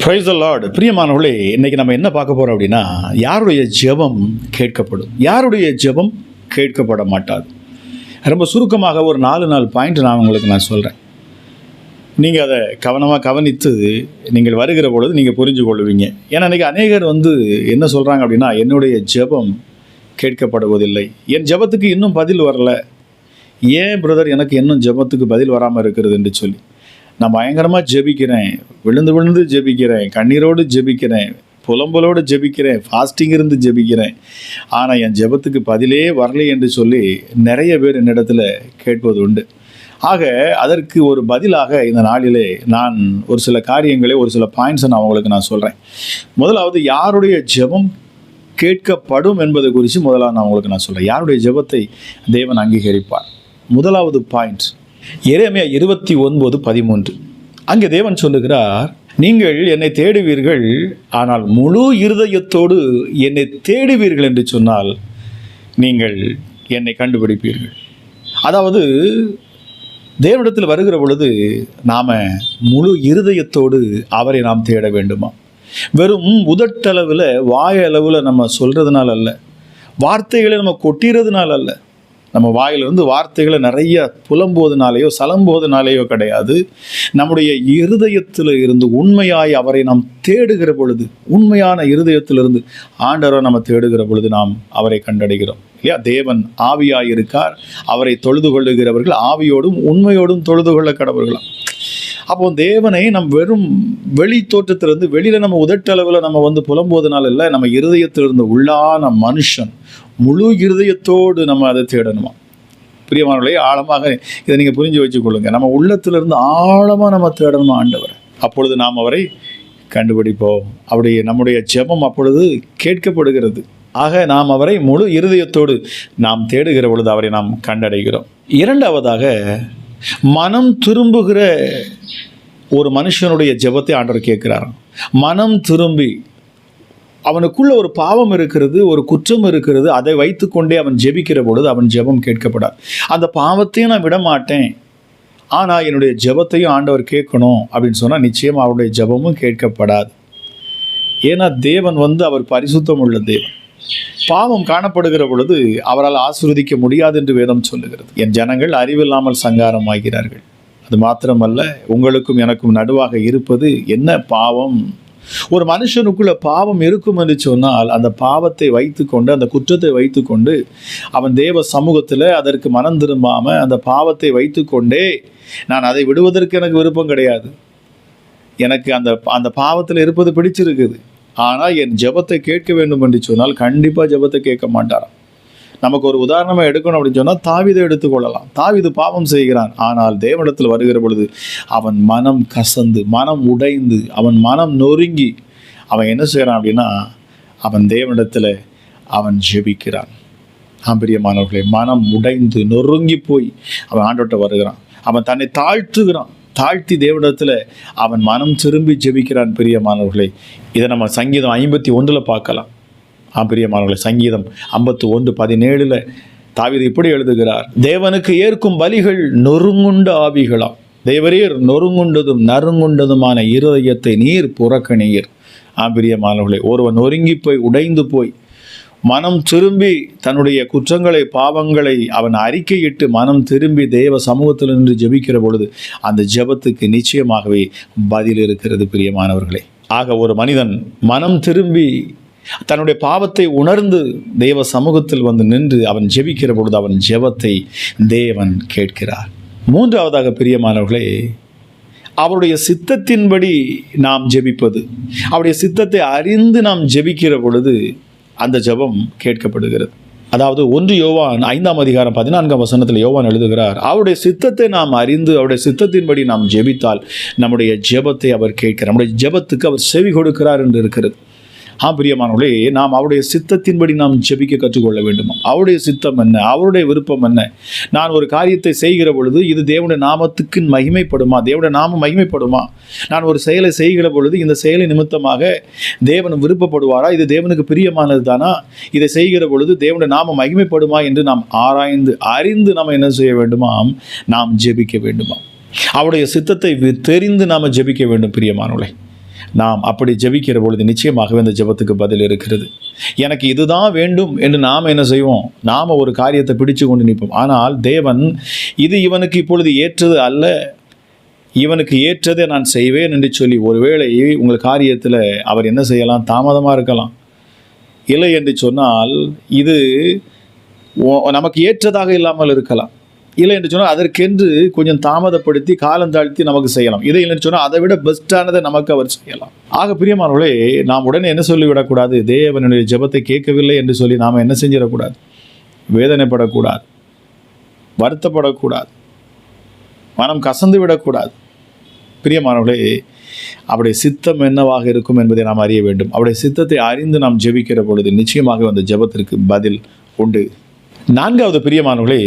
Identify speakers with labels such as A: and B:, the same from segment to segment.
A: Praise the Lord. பிரியமானவர்களே, இன்னைக்கு நம்ம என்ன பார்க்க போறோம் அப்படின்னா, யாருடைய ஜெபம் கேட்கப்படும், யாருடைய ஜெபம் கேட்கப்பட மாட்டாது. ரொம்ப சுருக்கமாக ஒரு 4 பாயிண்ட் நான் சொல்கிறேன். நீங்கள் அதை கவனமாக கவனித்து நீங்கள் வருகிற பொழுது நீங்கள் புரிஞ்சு கொள்வீங்க. ஏன்னா இன்றைக்கி அநேகர் என்ன சொல்கிறாங்க அப்படின்னா, என்னுடைய ஜெபம் கேட்கப்படுவதில்லை, என் ஜெபத்துக்கு இன்னும் பதில் வரல, ஏன் பிரதர் எனக்கு இன்னும் ஜெபத்துக்கு பதில் வராமல் இருக்கிறது என்று சொல்லி. நான் பயங்கரமாக ஜெபிக்கிறேன், விழுந்து விழுந்து ஜெபிக்கிறேன், கண்ணீரோடு ஜெபிக்கிறேன், புலம்பலோடு ஜெபிக்கிறேன், ஃபாஸ்டிங் இருந்து ஜெபிக்கிறேன், ஆனால் என் ஜெபத்துக்கு பதிலே வரலை என்று சொல்லி நிறைய பேர் என்னிடத்தில் கேட்பது உண்டு. ஆக அதற்கு ஒரு பதிலாக இந்த நாளிலே நான் ஒரு சில காரியங்களை, ஒரு சில பாயிண்ட்ஸை நான் சொல்கிறேன். முதலாவது, யாருடைய ஜெபம் கேட்கப்படும் என்பது குறித்து முதலாவது நான் சொல்கிறேன். யாருடைய ஜெபத்தை தேவன் அங்கீகரிப்பார்? முதலாவது பாயிண்ட், எரேமியா 29:13. அங்கே தேவன் சொல்லுகிறார், நீங்கள் என்னை தேடுவீர்கள், ஆனால் முழு இருதயத்தோடு என்னை தேடுவீர்கள் என்று சொன்னால் நீங்கள் என்னை கண்டுபிடிப்பீர்கள். அதாவது தேவனிடத்தில் வருகிற பொழுது நாம் முழு இருதயத்தோடு அவரை நாம் தேட வேண்டுமா? வெறும் உதட்டளவில், வாயளவில் நம்ம சொல்கிறதுனால அல்ல, வார்த்தைகளை நம்ம கொட்டிறதுனால அல்ல, நம்ம வாயிலிருந்து வார்த்தைகளை நிறைய புலம்போதுனாலேயோ சலம்போதுனாலேயோ கிடையாது. நம்முடைய இருதயத்தில் இருந்து உண்மையாய் அவரை நாம் தேடுகிற பொழுது, உண்மையான இருதயத்திலிருந்து ஆண்டவரை நம்ம தேடுகிற பொழுது நாம் அவரை கண்டடைகிறோம் இல்லையா? தேவன் ஆவியாய் இருக்கார், அவரை தொழுது கொள்ளுகிறவர்கள் ஆவியோடும் உண்மையோடும் தொழுது கொள்ள கடவர்களாம். அப்போ தேவனை நம் வெறும் வெளி தோற்றத்திலிருந்து, வெளியில் நம்ம உதட்டளவில் நம்ம புலம்போதுனால இல்லை, நம்ம இருதயத்திலிருந்து உள்ளான மனுஷன் முழு இருதயத்தோடு நம்ம அதை தேடணுமா? பிரியமானவர்களே, ஆழமாக இதை நீங்கள் புரிஞ்சு வச்சுக்கொள்ளுங்க. நம்ம உள்ளத்திலிருந்து ஆழமாக நம்ம தேடணுமா ஆண்டவர்? அப்பொழுது நாம் அவரை கண்டுபிடிப்போம். அப்படி நம்முடைய ஜெபம் அப்பொழுது கேட்கப்படுகிறது. ஆக நாம் அவரை முழு இருதயத்தோடு நாம் தேடுகிற பொழுது அவரை நாம் கண்டடைகிறோம். இரண்டாவதாக, மனம் திரும்புகிற ஒரு மனுஷனுடைய ஜெபத்தை ஆண்டவர் கேட்கிறார். மனம் திரும்பி, அவனுக்குள்ள ஒரு பாவம் இருக்கிறது, ஒரு குற்றம் இருக்கிறது, அதை வைத்துக்கொண்டே அவன் ஜெபிக்கிற பொழுது அவன் ஜெபம் கேட்கப்படாது. அந்த பாவத்தையும் நான் விட மாட்டேன், ஆனால் என்னுடைய ஜெபத்தையும் ஆண்டவர் கேட்கணும் அப்படின்னு சொன்னால் நிச்சயம் அவருடைய ஜெபமும் கேட்கப்படாது. ஏன்னா தேவன் அவர் பரிசுத்தம் உள்ள தேவன். பாவம் காணப்படுகிற பொழுது அவரால் ஆசீர்வதிக்க முடியாது என்று வேதம் சொல்லுகிறது. என் ஜனங்கள் அறிவில்லாமல் சங்காரம் ஆகிறார்கள். அது மாத்திரமல்ல, உங்களுக்கும் எனக்கும் நடுவாக இருப்பது என்ன பாவம்? ஒரு மனுஷனுக்குள்ள பாவம் இருக்கும் என்று சொன்னால் அந்த பாவத்தை வைத்துக்கொண்டு, அந்த குற்றத்தை வைத்துக்கொண்டு அவன் தேவ சமூகத்தில் அதற்கு மனம் திரும்பாமல் அந்த பாவத்தை வைத்துக்கொண்டே, நான் அதை விடுவதற்கு எனக்கு விருப்பம் கிடையாது, எனக்கு அந்த பாவத்தில் இருப்பது பிடிச்சிருக்குது, ஆனால் என் ஜெபத்தை கேட்க வேண்டும் என்று சொன்னால் கண்டிப்பாக ஜெபத்தை கேட்க மாட்டாராம். நமக்கு ஒரு உதாரணமாக எடுக்கணும் அப்படின்னு சொன்னால் தாவீதை எடுத்துக்கொள்ளலாம். தாவீது பாவம் செய்கிறான், ஆனால் தேவனிடத்தில் வருகிற பொழுது அவன் மனம் கசந்து, மனம் உடைந்து, அவன் மனம் நொறுங்கி அவன் என்ன செய்கிறான் அப்படின்னா, அவன் தேவனிடத்தில் அவன் ஜெபிக்கிறான். பிரியமானவர்களே, மனம் உடைந்து நொறுங்கி போய் அவன் ஆண்டவர்கிட்ட வருகிறான். அவன் தன்னை தாழ்த்துகிறான், தாழ்த்தி தேவனிடத்தில் அவன் மனம் திரும்பி ஜெபிக்கிறான். பிரியமானவர்களே, இதை நம்ம சங்கீதம் 51 பார்க்கலாம். பிரியமானவர்களே, சங்கீதம் 51:17 தாவீது இப்படி எழுதுகிறார், தேவனுக்கு ஏற்கும் பலிகள் நொறுங்குண்ட ஆவிகளாம், தேவரீர் நொறுங்குண்டதும் நறுங்குண்டதுமான இருதயத்தை நீர் புறக்கணியீர். பிரியமானவர்களே, ஒருவன் நொறுங்கி போய் உடைந்து போய் மனம் திரும்பி தன்னுடைய குற்றங்களை, பாவங்களை அவன் அறிக்கையிட்டு மனம் திரும்பி தேவ சமூகத்தில் நின்று ஜெபிக்கிற பொழுது அந்த ஜெபத்துக்கு நிச்சயமாகவே பதில் இருக்கிறது. பிரியமானவர்களே, ஆக ஒரு மனிதன் மனம் திரும்பி தன்னுடைய பாவத்தை உணர்ந்து தேவ சமூகத்தில் நின்று அவன் ஜெபிக்கிற பொழுது அவன் ஜெபத்தை தேவன் கேட்கிறார். மூன்றாவதாக பிரியமானவர்களே, அவருடைய சித்தத்தின்படி நாம் ஜெபிப்பது, அவருடைய சித்தத்தை அறிந்து நாம் ஜெபிக்கிற பொழுது அந்த ஜெபம் கேட்கப்படுகிறது. அதாவது 1 யோவான் 5:14 யோவான் எழுதுகிறார், அவருடைய சித்தத்தை நாம் அறிந்து அவருடைய சித்தத்தின்படி நாம் ஜெபித்தால் நம்முடைய ஜெபத்தை அவர் கேட்கிறார், நம்முடைய ஜெபத்துக்கு அவர் செவி கொடுக்கிறார் என்று இருக்கிறது. பிரியமானவர்களே, நாம் அவருடைய சித்தத்தின்படி நாம் ஜெபிக்க கற்றுக்கொள்ள வேண்டும். அவருடைய சித்தம் என்ன, அவருடைய விருப்பம் என்ன? நான் ஒரு காரியத்தை செய்கிற பொழுது இது தேவனுடைய நாமத்துக்கு மகிமைப்படுமா, தேவனுடைய நாமம் மகிமைப்படுமா? நான் ஒரு செயலை செய்கிற பொழுது இந்த செயலை நிமித்தமாக தேவன் விருப்பப்படுவாரா, இது தேவனுக்கு பிரியமானது தானா, இதை செய்கிற பொழுது தேவனுடைய நாமம் மகிமைப்படுமா என்று நாம் ஆராய்ந்து அறிந்து நாம் என்ன செய்ய வேண்டுமாம், நாம் ஜெபிக்க வேண்டுமா? அவருடைய சித்தத்தை தெரிந்து நாம் ஜெபிக்க வேண்டும். பிரியமானவர்களே, நாம் அப்படி ஜெபிக்கிற பொழுது நிச்சயமாகவே அந்த ஜெபத்துக்கு பதில் இருக்கிறது. எனக்கு இதுதான் வேண்டும் என்று நாம் என்ன செய்வோம்? நாம் ஒரு காரியத்தை பிடிச்சு கொண்டு நிற்போம். ஆனால் தேவன் இது இவனுக்கு இப்பொழுது ஏற்றது அல்ல, இவனுக்கு ஏற்றதை நான் செய்வேன் என்று சொல்லி ஒருவேளை உங்கள் காரியத்தில் அவர் என்ன செய்யலாம்? தாமதமாக இருக்கலாம். இல்லை என்று சொன்னால் இது நமக்கு ஏற்றதாக இல்லாமல் இருக்கலாம். இல்லை என்று சொன்னால் அதற்கென்று கொஞ்சம் தாமதப்படுத்தி காலந்தாழ்த்தி நமக்கு செய்யலாம். இதை இல்லைன்னு சொன்னால் அதை விட பெஸ்ட்டானதை நமக்கு அவர் செய்யலாம். ஆக பிரியமானவர்களே, நாம் உடனே என்ன சொல்லிவிடக்கூடாது? தேவனுடைய ஜெபத்தை கேட்கவில்லை என்று சொல்லி நாம் என்ன செஞ்சிடக்கூடாது? வேதனைப்படக்கூடாது, வருத்தப்படக்கூடாது, மனம் கசந்து விடக்கூடாது. பிரியமானவர்களே, அவருடைய சித்தம் என்னவாக இருக்கும் என்பதை நாம் அறிய வேண்டும். அவருடைய சித்தத்தை அறிந்து நாம் ஜெபிக்கிற பொழுது நிச்சயமாக அந்த ஜெபத்திற்கு பதில் உண்டு. நான்காவது பிரியமானவர்களே,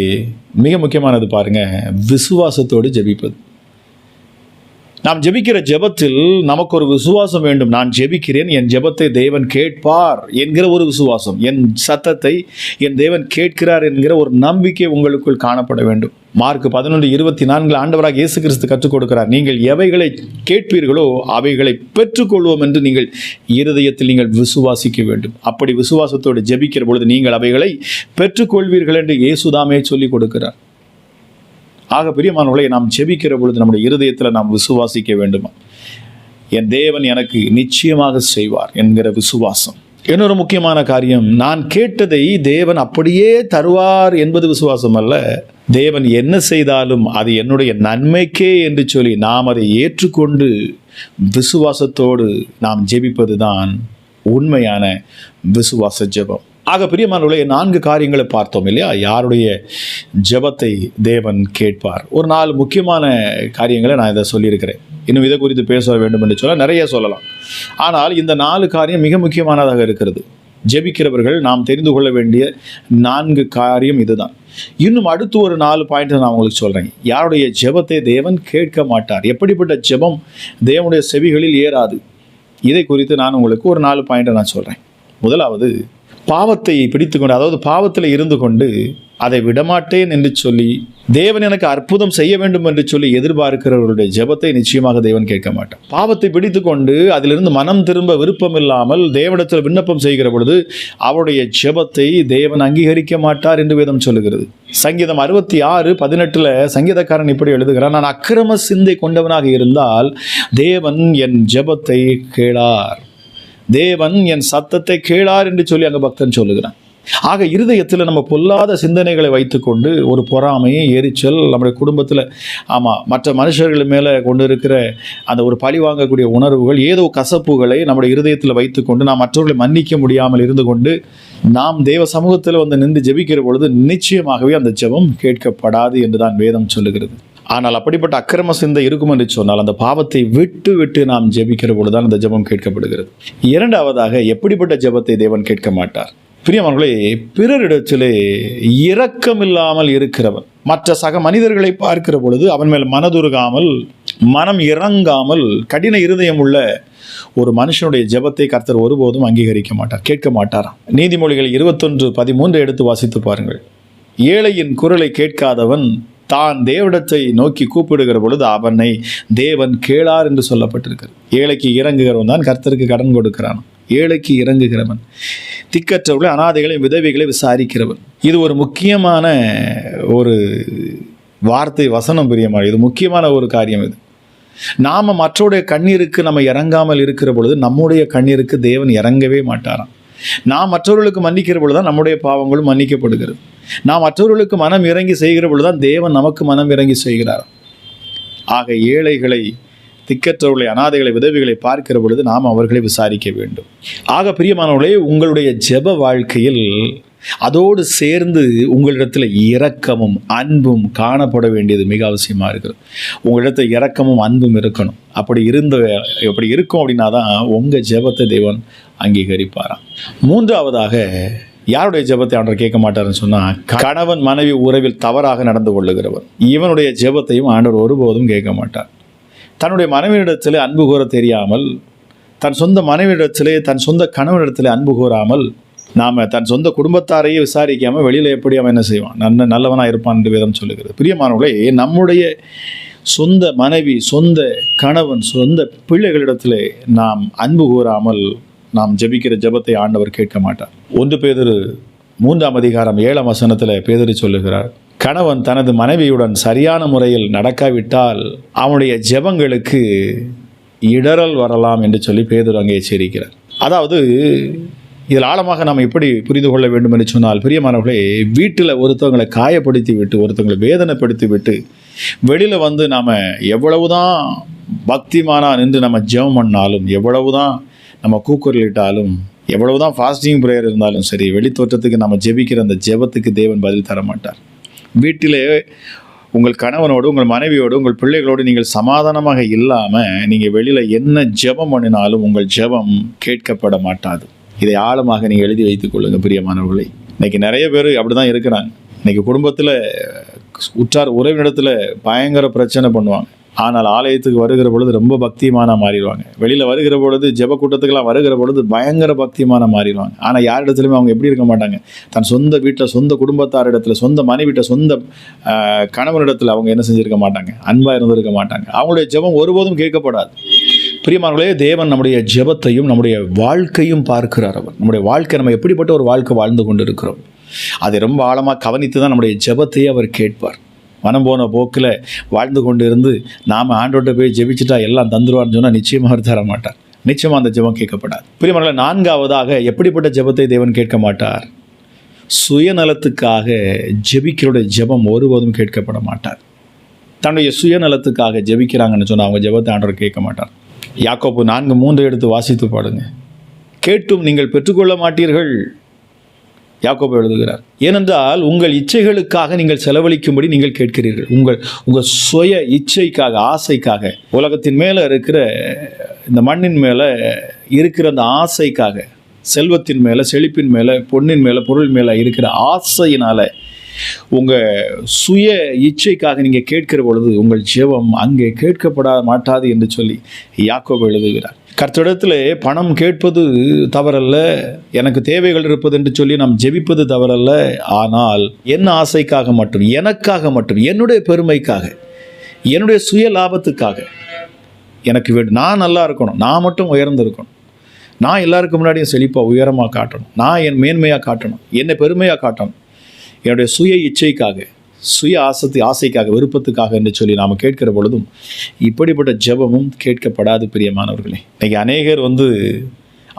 A: மிக முக்கியமானது பாருங்க, விசுவாசத்தோடு ஜெபிப்பது. நாம் ஜெபிக்கிற ஜெபத்தில் நமக்கு ஒரு விசுவாசம் வேண்டும். நான் ஜெபிக்கிறேன், என் ஜெபத்தை தேவன் கேட்பார் என்கிற ஒரு விசுவாசம், என் சத்தத்தை என் தேவன் கேட்கிறார் என்கிற ஒரு நம்பிக்கை உங்களுக்குள் காணப்பட வேண்டும். மார்க் 11:24 ஆண்டவராக இயேசு கிறிஸ்து கற்றுக் கொடுக்கிறார். நீங்கள் எவைகளை கேட்பீர்களோ அவைகளை பெற்றுக்கொள்வோம் என்று நீங்கள் இருதயத்தில் நீங்கள் விசுவாசிக்க வேண்டும். அப்படி விசுவாசத்தோடு ஜெபிக்கிற பொழுது நீங்கள் அவைகளை பெற்றுக்கொள்வீர்கள் என்று இயேசுதாமே சொல்லிக் கொடுக்கிறார். ஆக பிரியமானவர்களை, நாம் ஜெபிக்கிற பொழுது நம்முடைய இருதயத்தில் நாம் விசுவாசிக்க வேண்டுமா? என் தேவன் எனக்கு நிச்சயமாக செய்வார் என்கிற விசுவாசம். இன்னொரு முக்கியமான காரியம், நான் கேட்டதை தேவன் அப்படியே தருவார் என்பது விசுவாசம் அல்ல. தேவன் என்ன செய்தாலும் அது என்னுடைய நன்மைக்கே என்று சொல்லி நாம் அதை ஏற்றுக்கொண்டு விசுவாசத்தோடு நாம் ஜெபிப்பது தான் உண்மையான விசுவாச ஜெபம். ஆக பிரியமானவர்களே, 4 காரியங்களை பார்த்தோம் இல்லையா? யாருடைய ஜெபத்தை தேவன் கேட்பார். ஒரு 4 முக்கியமான காரியங்களை நான் இதை சொல்லியிருக்கிறேன். இன்னும் இதை குறித்து பேச வேண்டும் என்று சொல்ல நிறைய சொல்லலாம். ஆனால் இந்த 4 காரியம் மிக முக்கியமானதாக இருக்கிறது. ஜெபிக்கிறவர்கள் நாம் தெரிந்து கொள்ள வேண்டிய 4 காரியம் இதுதான். இன்னும் அடுத்து ஒரு 4 பாயிண்ட் நான் உங்களுக்கு சொல்கிறேன். யாருடைய ஜெபத்தை தேவன் கேட்க மாட்டார், எப்படிப்பட்ட ஜெபம் தேவனுடைய செவிகளில் ஏறாது, இதை குறித்து நான் உங்களுக்கு ஒரு 4 பாயிண்ட்டை நான் சொல்கிறேன். முதலாவது, பாவத்தை பிடித்து கொண்டு, அதாவது பாவத்தில் இருந்து கொண்டு அதை விடமாட்டேன் என்று சொல்லி தேவன் எனக்கு அற்புதம் செய்ய வேண்டும் என்று சொல்லி எதிர்பார்க்கிறவர்களுடைய ஜெபத்தை நிச்சயமாக தேவன் கேட்க மாட்டார். பாவத்தை பிடித்து கொண்டு அதிலிருந்து மனம் திரும்ப விருப்பம் இல்லாமல் தேவனிடத்தில் விண்ணப்பம் செய்கிற பொழுது அவருடைய ஜெபத்தை தேவன் அங்கீகரிக்க மாட்டார் என்று வேதம் சொல்லுகிறது. சங்கீதம் 66:18 சங்கீதக்காரன் இப்படி எழுதுகிறார், நான் அக்கிரம சிந்தை கொண்டவனாக இருந்தால் தேவன் என் ஜெபத்தை கேளார், தேவன் என் சத்தத்தை கேளார் என்று சொல்லி அங்கே பக்தன் சொல்லுகிறான். ஆக இருதயத்தில் நம்ம பொல்லாத சிந்தனைகளை வைத்துக்கொண்டு ஒரு பொறாமையை, எரிச்சல், நம்முடைய குடும்பத்தில் மற்ற மனுஷர்கள் மேலே கொண்டு இருக்கிற அந்த ஒரு பழி வாங்கக்கூடிய உணர்வுகள், ஏதோ கசப்புகளை நம்முடைய இருதயத்தில் வைத்துக்கொண்டு நாம் மற்றவர்களை மன்னிக்க முடியாமல் இருந்து கொண்டு நாம் தேவ சமூகத்தில் வந்து நின்று ஜெபிக்கிற பொழுது நிச்சயமாகவே அந்த ஜெபம் கேட்கப்படாது என்று தான் வேதம் சொல்லுகிறது. ஆனால் அப்படிப்பட்ட அக்கிரம சிந்தை இருக்கும் என்று சொன்னால் அந்த பாவத்தை விட்டு விட்டு நாம் ஜெபிக்கிற பொழுதுதான் அந்த ஜெபம் கேட்கப்படுகிறது. இரண்டாவதாக, எப்படிப்பட்ட ஜெபத்தை தேவன் கேட்க மாட்டார்? பிரியமானவர்களே, பிறரிடத்திலே இரக்கமில்லாமல் இருக்கிறவன், மற்ற சக மனிதர்களை பார்க்கிற பொழுது அவன் மேல் மனதுருகாமல், மனம் இறங்காமல், கடின இருதயம் உள்ள ஒரு மனுஷனுடைய ஜெபத்தை கர்த்தர் ஒருபோதும் அங்கீகரிக்க மாட்டார், கேட்க மாட்டாராம். நீதிமொழிகள் 21:13 எடுத்து வாசித்து பாருங்கள். ஏழையின் குரலை கேட்காதவன் தான் தேவனிடத்தை நோக்கி கூப்பிடுகிற பொழுது அவனை தேவன் கேளார் என்று சொல்லப்பட்டிருக்கிறது. ஏழைக்கு இறங்குகிறவன் தான் கர்த்தருக்கு கடன் கொடுக்கிறான். ஏழைக்கு இறங்குகிறவன், திக்கற்றவர்களை, அனாதைகளை, விதவைகளை விசாரிக்கிறவன். இது ஒரு முக்கியமான ஒரு வார்த்தை, வசனம். பிரியமான, இது முக்கியமான ஒரு காரியம். இது நாம் மற்றவருடைய கண்ணீருக்கு நம்ம இறங்காமல் இருக்கிற பொழுது நம்முடைய கண்ணீருக்கு தேவன் இறங்கவே மாட்டாராம். நாம் மற்றவர்களுக்கு மன்னிக்கிற பொழுதுதான் நம்முடைய பாவங்களும் மன்னிக்கப்படுகிறது. நாம் மற்றவர்களுக்கு மனம் இறங்கி செய்கிற பொழுதுதான் தேவன் நமக்கு மனம் இறங்கி செய்கிறார். ஆக ஏழைகளை, திக்கற்றவர்களை, அனாதைகளை, விதவைகளை பார்க்கிற பொழுது நாம் அவர்களை விசாரிக்க வேண்டும். ஆக பிரியமானவர்களே, உங்களுடைய ஜெப வாழ்க்கையில் அதோடு சேர்ந்து உங்களிடத்தில் இரக்கமும் அன்பும் காணப்பட வேண்டியது மிக அவசியமாக இருக்கிறது. உங்களிடத்தில் இரக்கமும் அன்பும் இருக்கணும். அப்படி இருக்கும் அப்படின்னா தான் உங்கள் ஜெபத்தை தேவன் அங்கீகரிப்பாராம். மூன்றாவதாக, யாருடைய ஜெபத்தை ஆண்டவர் கேட்க மாட்டார்னு சொன்னால், கணவன் மனைவி உறவில் தவறாக நடந்து கொள்ளுகிறவர், இவனுடைய ஜெபத்தையும் ஆண்டவர் ஒருபோதும் கேட்க மாட்டார். தன்னுடைய மனைவியிடத்தில் அன்பு கூற தெரியாமல், தன் சொந்த மனைவியிடத்திலே, தன் சொந்த கணவனிடத்தில் அன்பு கூறாமல், நாம் தன் சொந்த குடும்பத்தாரையே விசாரிக்காமல் வெளியில் எப்படி அவன் என்ன செய்வான், நல்லவனாக இருப்பான் என்று வேதம் சொல்லுகிறது. பிரியமானவர்களே, நம்முடைய சொந்த மனைவி, சொந்த கணவன், சொந்த பிள்ளைகளிடத்தில் நாம் அன்பு கூறாமல் நாம் ஜெபிக்கிற ஜெபத்தை ஆண்டவர் கேட்க மாட்டார். 1 பேதுரு 3ஆம் அதிகாரம் 7ஆம் வசனத்தில் பேதுரு சொல்லுகிறார், கணவன் தனது மனைவியுடன் சரியான முறையில் நடக்காவிட்டால் அவனுடைய ஜெபங்களுக்கு இடறல் வரலாம் என்று சொல்லி பேதுரு அங்கே எச்சரிக்கிறார். அதாவது இதில் ஆழமாக நாம் எப்படி புரிந்து கொள்ள வேண்டும் என்று சொன்னால், பிரியமானவர்களே, வீட்டில் ஒருத்தவங்களை காயப்படுத்தி விட்டு, ஒருத்தவங்களை வேதனைப்படுத்தி விட்டு வெளியில் வந்து நாம் எவ்வளவுதான் பக்திமானா நின்று நம்ம ஜெபம் பண்ணாலும், எவ்வளவுதான் நம்ம கூக்குரலிட்டாலும், எவ்வளவுதான் ஃபாஸ்டிங் ப்ரேயர் இருந்தாலும் சரி, வெளித்தோற்றத்துக்கு நம்ம ஜெபிக்கிற அந்த ஜெபத்துக்கு தேவன் பதில் தர மாட்டார். வீட்டிலே உங்கள் கணவனோடு, உங்கள் மனைவியோடு, உங்கள் பிள்ளைகளோடு நீங்கள் சமாதானமாக இல்லாமல் நீங்கள் வெளியில் என்ன ஜெபம் பண்ணினாலும் உங்கள் ஜெபம் கேட்கப்பட மாட்டாது. இதை ஆழமாக நீங்கள் எழுதி வைத்துக் கொள்ளுங்கள் பிரியமானவர்களை. இன்றைக்கி நிறைய பேர் அப்படி தான் இருக்கிறாங்க. இன்றைக்கி குடும்பத்தில் உற்றார் உறவினிடத்தில் பயங்கர பிரச்சனை பண்ணுவாங்க. ஆனால் ஆலயத்துக்கு வருகிற பொழுது ரொம்ப பக்திமானாக மாறிடுவாங்க. வெளியில் வருகிற பொழுது ஜெப கூட்டத்துக்கெல்லாம் வருகிற பொழுது பயங்கர பக்திமானாக மாறிடுவாங்க. ஆனால் யார் இடத்துலையுமே அவங்க எப்படி இருக்க மாட்டாங்க, தன் சொந்த வீட்டில், சொந்த குடும்பத்தார் இடத்துல, சொந்த மனைவிட்ட, சொந்த கணவனிடத்தில் அவங்க என்ன செஞ்சுருக்க மாட்டாங்க, அன்பாக இருந்திருக்க மாட்டாங்க. அவங்களுடைய ஜெபம் ஒருபோதும் கேட்கப்படாது. பிரியமானவர்களே, தேவன் நம்முடைய ஜெபத்தையும் நம்முடைய வாழ்க்கையும் பார்க்கிறார். அவர் நம்முடைய வாழ்க்கை, நம்ம எப்படிப்பட்ட ஒரு வாழ்க்கை வாழ்ந்து கொண்டு இருக்கிறோம், அதை ரொம்ப ஆழமாக கவனித்து தான் நம்முடைய ஜெபத்தையே அவர் கேட்பார். மனம் போன போக்கில் வாழ்ந்து கொண்டு இருந்து நாம் ஆண்டோட்ட போய் ஜெபிச்சுட்டா எல்லாம் தந்துருவான்னு சொன்னால் நிச்சயமாக அவர் தர மாட்டார். நிச்சயமாக அந்த ஜெபம் கேட்கப்படாது. பிரியமானவர்களே, 4ஆவதாக எப்படிப்பட்ட ஜெபத்தை தேவன் கேட்க மாட்டார்? சுயநலத்துக்காக ஜெபிக்கிறோடைய ஜெபம் ஒருபோதும் கேட்கப்பட மாட்டார். தன்னுடைய சுயநலத்துக்காக ஜெபிக்கிறாங்கன்னு சொன்னால் அவங்க ஜெபத்தை ஆண்டவர் கேட்க மாட்டார். யாக்கோபு 4:3 எடுத்து வாசித்து பாடுங்க. கேட்டும் நீங்கள் பெற்றுக்கொள்ள மாட்டீர்கள், யாக்கோபு எழுதுகிறார். ஏனென்றால் உங்கள் இச்சைகளுக்காக நீங்கள் செலவழிக்கும்படி நீங்கள் கேட்கிறீர்கள். உங்கள் சுய இச்சைக்காக, ஆசைக்காக, உலகத்தின் மேலே இருக்கிற இந்த மண்ணின் மேலே இருக்கிற அந்த ஆசைக்காக, செல்வத்தின் மேலே, செழிப்பின் மேலே, பொன்னின் மேலே, பொருள் மேலே இருக்கிற ஆசையினால் உங்கள் சுய இச்சைக்காக நீங்கள் கேட்கிற பொழுது உங்கள் ஜெபம் அங்கே கேட்கப்பட மாட்டாது என்று சொல்லி யாக்கோபு எழுதுகிறார். கர்த்தரிடத்தில் பணம் கேட்பது தவறல்ல, எனக்கு தேவைகள் இருப்பது என்று சொல்லி நாம் ஜெபிப்பது தவறல்ல. ஆனால் என் ஆசைக்காக மட்டும், எனக்காக மட்டும், என்னுடைய பெருமைக்காக, என்னுடைய சுய லாபத்துக்காக எனக்கு வேண்டும், நான் நல்லா இருக்கணும், நான் மட்டும் உயர்ந்திருக்கணும், நான் எல்லாருக்கும் முன்னாடியும் செழிப்பாக உயரமாக காட்டணும், நான் என் மேன்மையாக காட்டணும், என்னை பெருமையாக காட்டணும், என்னுடைய சுய இச்சைக்காக, சுய ஆசைக்காக, விருப்பத்துக்காக என்று சொல்லி நாம் கேட்கிற பொழுதும் இப்படிப்பட்ட ஜெபமும் கேட்கப்படாது. பிரியமானவர்களே, இன்றைக்கி அநேகர்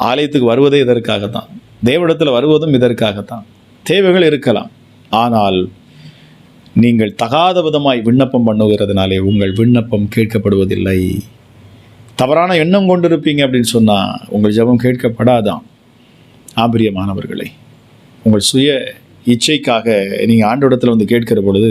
A: ஆலயத்துக்கு வருவதே இதற்காகத்தான், தேவனிடத்தில் வருவதும் இதற்காகத்தான். தேவைகள் இருக்கலாம், ஆனால் நீங்கள் தகாத விதமாய் விண்ணப்பம் பண்ணுகிறதுனாலே உங்கள் விண்ணப்பம் கேட்கப்படுவதில்லை. தவறான எண்ணம் கொண்டிருப்பீங்க அப்படின்னு சொன்னால் உங்கள் ஜெபம் கேட்கப்படாதான். பிரியமானவர்களே, உங்கள் சுய இச்சைக்காக நீங்கள் ஆண்டவரிடத்தில் கேட்கிற பொழுது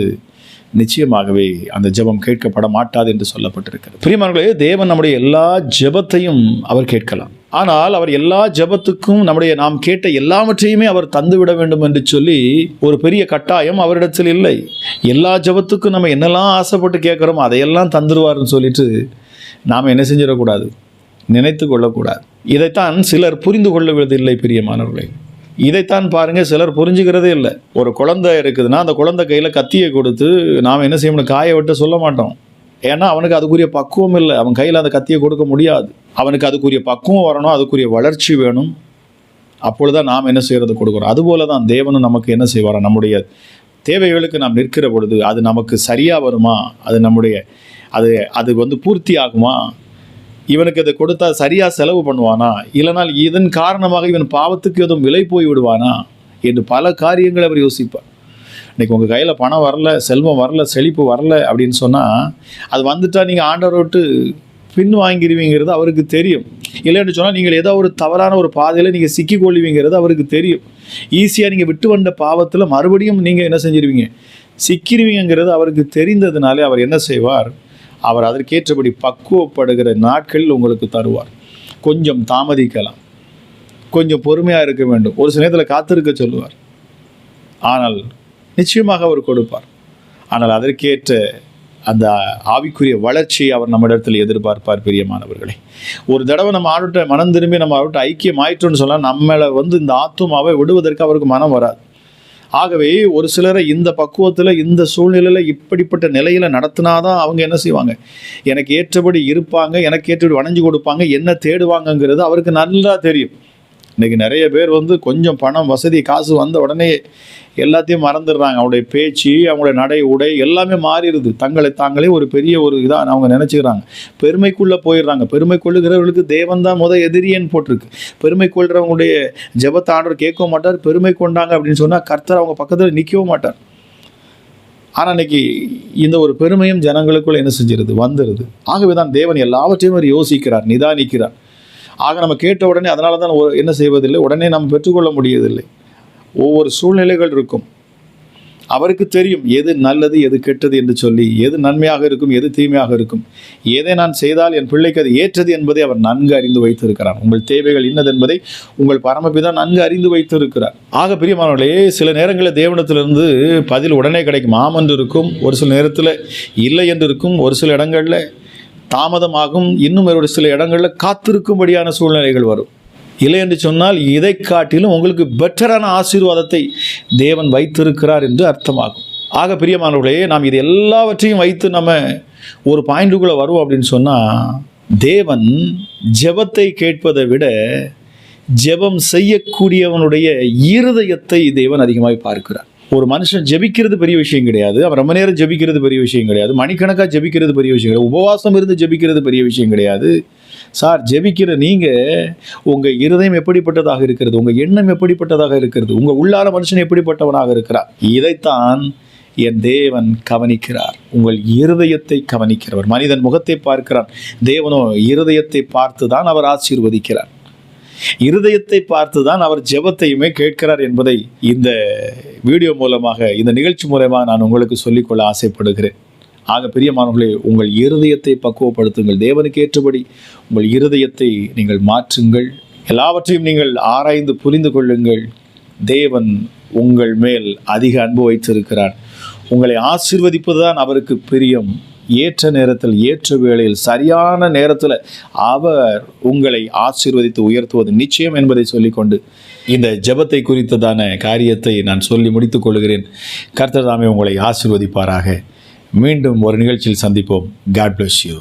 A: நிச்சயமாகவே அந்த ஜெபம் கேட்கப்பட மாட்டாது என்று சொல்லப்பட்டிருக்கிறது. பிரியமானவர்களே, தேவன் நம்முடைய எல்லா ஜெபத்தையும் அவர் கேட்கலாம். ஆனால் அவர் எல்லா ஜெபத்துக்கும் நாம் கேட்ட எல்லாவற்றையுமே அவர் தந்துவிட வேண்டும் என்று சொல்லி ஒரு பெரிய கட்டாயம் அவரிடத்தில் இல்லை. எல்லா ஜெபத்துக்கும் நம்ம என்னெல்லாம் ஆசைப்பட்டு கேட்குறோமோ அதையெல்லாம் தந்துடுவார்னு சொல்லிட்டு நாம் என்ன செஞ்சிடக்கூடாது, நினைத்து கொள்ளக்கூடாது. இதைத்தான் சிலர் புரிந்து கொள்வதில்லை. பிரியமானவர்களே, இதைத்தான் பாருங்கள், சிலர் புரிஞ்சுக்கிறதே இல்லை. ஒரு குழந்தை இருக்குதுன்னா அந்த குழந்தை கையில் கத்தியை கொடுத்து நாம் என்ன செய்யணும், காய விட்டு சொல்ல மாட்டோம். ஏன்னா அவனுக்கு அதுக்குரிய பக்குவம் இல்லை, அவன் கையில் அந்த கத்தியை கொடுக்க முடியாது. அவனுக்கு அதுக்குரிய பக்குவம் வரணும், அதுக்குரிய வளர்ச்சி வேணும். அப்பொழுதுதான் நாம் என்ன செய்கிறது, கொடுக்குறோம். அதுபோல தான் தேவனும் நமக்கு என்ன செய்வாரா, நம்முடைய தேவைகளுக்கு நாம் நிற்கிற பொழுது அது நமக்கு சரியாக வருமா, அது பூர்த்தி ஆகுமா, இவனுக்கு இதை கொடுத்தா சரியாக செலவு பண்ணுவானா, இல்லைனால் இதன் காரணமாக இவன் பாவத்துக்கு எதுவும் விலை போய் விடுவானா என்று பல காரியங்களை அவர் யோசிப்பார். இன்றைக்கி உங்கள் கையில் பணம் வரல, செல்வம் வரல, செழிப்பு வரல அப்படின்னு சொன்னால் அது வந்துட்டால் நீங்கள் ஆண்டவரை விட்டு பின் வாங்கிடுவீங்கிறது அவருக்கு தெரியும். இல்லைன்னு சொன்னால் நீங்கள் ஏதோ ஒரு தவறான ஒரு பாதையில் நீங்கள் சிக்கிக்கொள்வீங்கிறது அவருக்கு தெரியும். ஈஸியாக நீங்கள் விட்டு வந்த பாவத்தில் மறுபடியும் நீங்கள் என்ன செஞ்சிருவீங்க, சிக்கிடுவீங்கிறது அவருக்கு தெரிந்ததுனாலே அவர் என்ன செய்வார், அவர் அதற்கேற்றபடி பக்குவப்படுகிற நாட்களில் உங்களுக்கு தருவார். கொஞ்சம் தாமதிக்கலாம், கொஞ்சம் பொறுமையாக இருக்க வேண்டும், ஒரு சில நேரத்தில் காத்திருக்க சொல்லுவார். ஆனால் நிச்சயமாக அவர் கொடுப்பார். ஆனால் அதற்கேற்ற அந்த ஆவிக்குரிய வளர்ச்சியை அவர் நம்மிடத்தில் எதிர்பார்ப்பார். பிரியமானவர்களே, ஒரு தடவை நம்ம ஆளுட்ட மனம் திரும்பி நம்ம அவர்கிட்ட ஐக்கியம் ஆயிட்டோன்னு சொன்னால் நம்மளை இந்த ஆத்துமாவை விடுவதற்கு அவருக்கு மனம் வராது. ஆகவே ஒரு சிலரை இந்த பக்குவத்தில், இந்த சூழ்நிலையில், இப்படிப்பட்ட நிலையில் நடத்தினாதான் அவங்க என்ன செய்வாங்க, எனக்கு ஏற்றபடி இருப்பாங்க, எனக்கு ஏற்றபடி வணைஞ்சு கொடுப்பாங்க, என்ன தேடுவாங்கங்கிறது அவருக்கு நல்லா தெரியும். இன்றைக்கி நிறைய பேர் கொஞ்சம் பணம், வசதி, காசு வந்த உடனே எல்லாத்தையும் மறந்துடுறாங்க. அவங்களுடைய பேச்சு, அவங்களுடைய நடை, உடை எல்லாமே மாறிடுது. தங்களை தாங்களே ஒரு பெரிய ஒரு இதாக அவங்க நினச்சிக்கிறாங்க. பெருமைக்குள்ளே போயிடுறாங்க. பெருமை கொள்ளுகிறவர்களுக்கு தேவன் தான் எதிரியன்னு போட்டிருக்கு. பெருமை கொள்கிறவங்களுடைய ஜெபத்தை ஆண்டவர் கேட்கவும் மாட்டார். பெருமை கொண்டாங்க அப்படின்னு சொன்னால் கர்த்தர் அவங்க பக்கத்தில் நிற்கவும் மாட்டார். ஆனால் இன்னைக்கு இந்த ஒரு பெருமையும் ஜனங்களுக்குள்ள என்ன செஞ்சிருது, வந்துடுது. ஆகவே தான் தேவன் எல்லாவற்றையும் அவர் யோசிக்கிறார், நிதானிக்கிறார். ஆக நம்ம கேட்ட உடனே அதனால தான் என்ன செய்வதில்லை, உடனே நம்ம பெற்றுக்கொள்ள முடியதில்லை. ஒவ்வொரு சூழ்நிலைகள் இருக்கும். அவருக்கு தெரியும் எது நல்லது, எது கெட்டது என்று சொல்லி, எது நன்மையாக இருக்கும், எது தீமையாக இருக்கும், எதை நான் செய்தால் என் பிள்ளைக்கு அது ஏற்றது என்பதை அவர் நன்கு அறிந்து வைத்திருக்கிறார். உங்கள் தேவைகள் இன்னது என்பதை உங்கள் பரமபிதா நன்கு அறிந்து வைத்திருக்கிறார். ஆக பிரியமானவர்களே, சில நேரங்களில் தேவனிடத்திலிருந்து பதில் உடனே கிடைக்கும், ஆம் என்று இருக்கும். ஒரு சில நேரத்தில் இல்லை என்று இருக்கும். ஒரு சில இடங்களில் தாமதமாகும். இன்னும் ஒரு சில இடங்களில் காத்திருக்கும்படியான சூழ்நிலைகள் வரும். இல்லை என்று சொன்னால் இதை காட்டிலும் உங்களுக்கு பெட்டரான ஆசீர்வாதத்தை தேவன் வைத்திருக்கிறார் என்று அர்த்தமாகும். ஆக பிரியமானவர்களே, நாம் இது எல்லாவற்றையும் வைத்து நம்ம ஒரு பாயிண்ட்டுக்குள்ளே வருவோம் அப்படின்னு சொன்னால், தேவன் ஜெபத்தை கேட்பதை விட ஜெபம் செய்யக்கூடியவனுடைய இருதயத்தை தேவன் அதிகமாக பார்க்கிறார். ஒரு மனுஷன் ஜெபிக்கிறது பெரிய விஷயம் கிடையாது. அவன் ரொம்ப நேரம் ஜெபிக்கிறது பெரிய விஷயம் கிடையாது. மணிக்கணக்காக ஜெபிக்கிறது பெரிய விஷயம் கிடையாது. உபவாசம் இருந்து ஜெபிக்கிறது பெரிய விஷயம் கிடையாது. சார், ஜெபிக்கிற நீங்கள் உங்கள் இருதயம் எப்படிப்பட்டதாக இருக்கிறது, உங்கள் எண்ணம் எப்படிப்பட்டதாக இருக்கிறது, உங்கள் உள்ளான மனுஷன் எப்படிப்பட்டவனாக இருக்கிறார், இதைத்தான் என் தேவன் கவனிக்கிறார். உங்கள் இருதயத்தை கவனிக்கிறவர். மனிதன் முகத்தை பார்க்கிறான், தேவனோ இருதயத்தை பார்த்து தான் அவர் ஆசீர்வதிக்கிறார். இருதயத்தை பார்த்து தான் அவர் ஜெபத்தையுமே கேட்கிறார் என்பதை இந்த வீடியோ மூலமாக, இந்த நிகழ்ச்சி மூலமாக நான் உங்களுக்கு சொல்லிக்கொள்ள ஆசைப்படுகிறேன். ஆக பிரியமானவர்களே, உங்கள் இருதயத்தை பக்குவப்படுத்துங்கள். தேவனுக்கு ஏற்றபடி உங்கள் இருதயத்தை நீங்கள் மாற்றுங்கள். எல்லாவற்றையும் நீங்கள் ஆராய்ந்து புரிந்து கொள்ளுங்கள். தேவன் உங்கள் மேல் அதிக அன்பு வைத்திருக்கிறார். உங்களை ஆசீர்வதிப்பது தான் அவருக்கு பிரியம். ஏற்ற நேரத்தில், ஏற்ற வேளையில், சரியான நேரத்தில் அவர் உங்களை ஆசீர்வதித்து உயர்த்துவது நிச்சயம் என்பதை சொல்லிக்கொண்டு இந்த ஜெபத்தை குறித்ததான காரியத்தை நான் சொல்லி முடித்துக் கொள்கிறேன். கர்த்தர் தாமே உங்களை ஆசீர்வதிப்பாராக. மீண்டும் ஒரு நிகழ்ச்சியில் சந்திப்போம். God bless you.